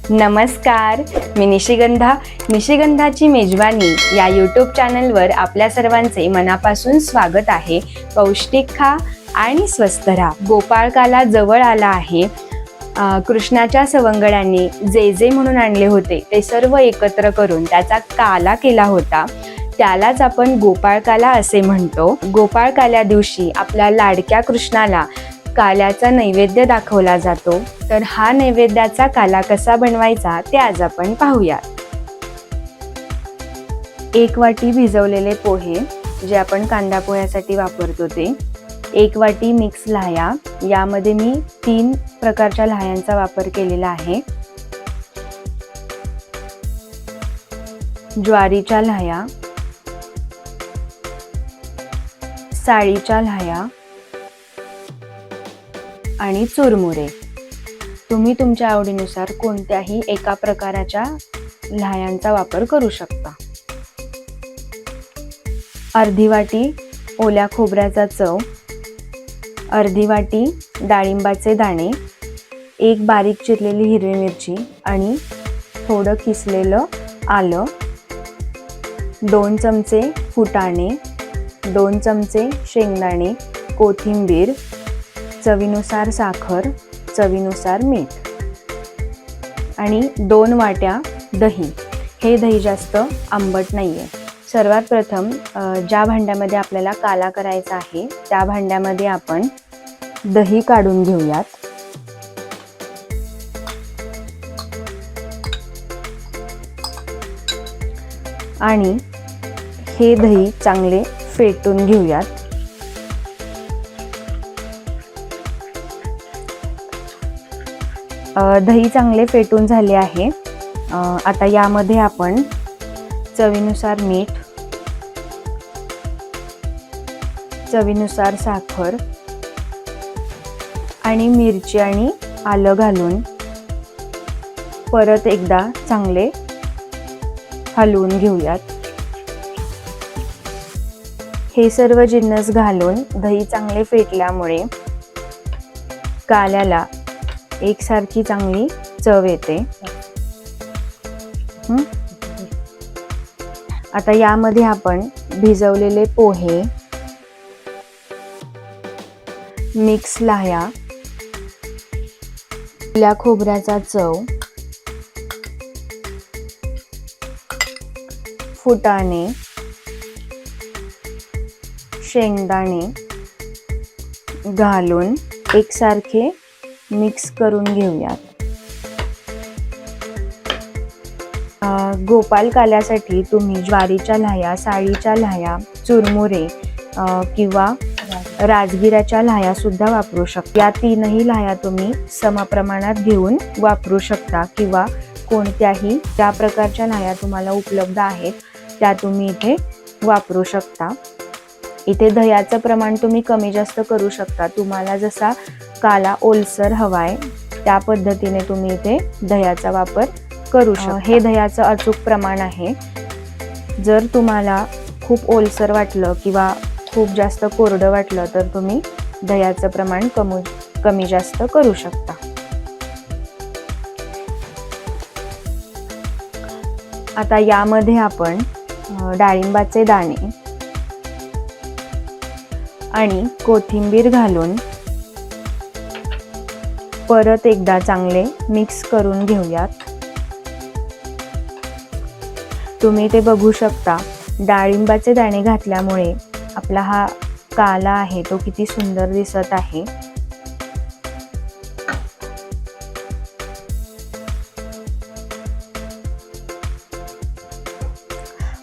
नमस्कार, मी निशिगंधाची मेजवानी या यूट्यूब चॅनलवर आपल्या सर्वांचे मनापासून स्वागत आहे। पौष्टिक खा आणि स्वस्थ राहा। गोपाळकाला जवळ आला आहे। कृष्णाच्या सवंगड्यांनी जे जे म्हणून आणले होते ते सर्व एकत्र करून त्याचा काला केला होता, त्यालाच आपण गोपाळकाला असे म्हणतो। गोपाळकाल्या दिवशी आपल्या लाडक्या कृष्णाला काल्याचा नैवेद्य दाखवला जातो। तर हा नैवेद्याचा काला कसा बनवायचा ते आज आपण पाहूया। 1 वाटी भिजवलेले पोहे, जे आपण कांदा पोह्यासाठी वापरतो ते। 1 वाटी मिक्स लाह्या, यामध्ये मी 3 प्रकारच्या लाह्यांचा वापर केलेला आहे। ज्वारीच्या लाह्या, साळीच्या लाह्या आणि चुरमुरे। तुम्ही तुमच्या आवडीनुसार कोणत्याही एका प्रकाराच्या लाह्यांचा वापर करू शकता। अर्धी वाटी ओल्या खोबऱ्याचा चव, अर्धी वाटी डाळिंबाचे दाणे, 1 बारीक चिरलेली हिरवी मिरची आणि थोडं किसलेलं आलं, 2 चमचे फुटाणे, 2 चमचे शेंगदाणे, कोथिंबीर, चवीनुसार साखर, चवीनुसार मीठ आणि 2 वाट्या दही। हे दही जास्त आंबट नाहीये। सर्वात प्रथम ज्या भांड्यामध्ये आपल्याला काला करायचा आहे त्या भांड्यामध्ये आपण दही काढून घेऊयात। आणि हे दही चांगले फेटून घेऊयात। दही चांगले फेटून झाले आहे। आता यामध्ये आपण चवीनुसार मीठ, चवीनुसार साखर आणि मिरची आणि आलं घालून परत एकदा चांगले हलवून घेऊयात। हे सर्व जिन्नस घालून दही चांगले फेटल्यामुळे काल्याला एकसारखी चांगली चव येते। आता यामध्ये आपण भिजवलेले पोहे, मिक्स लाह्या, ओल्या खोबऱ्याचा चव, फुटाणे, शेंगदाणे घालून एकसारखे मिक्स करून घेऊयात। गोपाल काल्यासाठी तुम्ही ज्वारीच्या लाह्या, साळीच्या लाह्या, चुरमुरे किंवा राजगिराच्या लाह्या सुद्धा वापरू शकता। या 3ही लाह्या तुम्ही समप्रमाणात घेऊन वापरू शकता किंवा कोणत्याही ज्या प्रकारच्या लाह्या तुम्हाला उपलब्ध आहेत त्या तुम्ही इथे वापरू शकता। इथे दह्याचं प्रमाण तुम्ही कमी जास्त करू शकता। तुम्हाला जसा काला ओलसर हवाय त्या पद्धतीने तुम्ही इथे दह्याचा वापर करू शकता। हे दह्याचं अचूक प्रमाण आहे। जर तुम्हाला खूप ओलसर वाटलं किंवा खूप जास्त कोरडं वाटलं तर तुम्ही दह्याचं प्रमाण कमी जास्त करू शकता। आता यामध्ये आपण डाळिंबाचे दाणे आणि कोथिंबीर घालून परत एकदा चांगले मिक्स करून घेऊयात। तुम्ही ते बघू शकता, डाळिंबाचे दाणे घातल्यामुळे आपला हा काला आहे तो किती सुंदर दिसत आहे।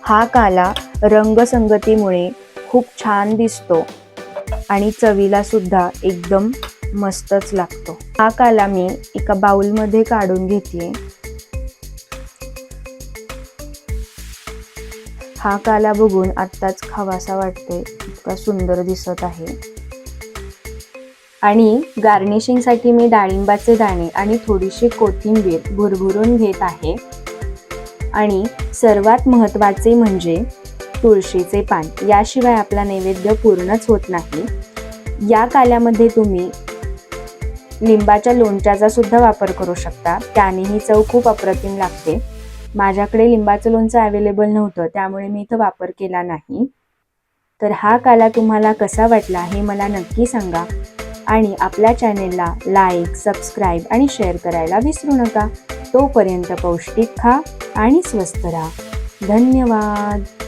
हा काला रंगसंगतीमुळे खूप छान दिसतो आणि चवीला सुद्धा एकदम मस्तच लागतो। हा काला मी एका बाउलमध्ये काढून घेते। हा काला बघून आत्ताच खावासा वाटतोय, इतका सुंदर दिसत आहे। आणि गार्निशिंगसाठी मी डाळिंबाचे दाणे आणि थोडीशी कोथिंबीर भुरभुरून घेत आहे। आणि सर्वात महत्त्वाचे म्हणजे तुळशीचे पान, याशिवाय आपला नैवेद्य पूर्णच होत नाही। या काल्यामध्ये तुम्ही लिंबाच्या लोणच्याचा सुद्धा वापर करू शकता, त्यानेही चव खूप अप्रतिम लागते. माझ्याकडे लिंबाचं लोणचं अवेलेबल नव्हतं, त्यामुळे मी इथं वापर केला नाही. तर हा काला तुम्हाला कसा वाटला हे मला नक्की सांगा आणि आपल्या चॅनेलला लाईक, सबस्क्राईब आणि शेअर करायला विसरू नका. तोपर्यंत पौष्टिक खा आणि स्वस्थ राहा. धन्यवाद.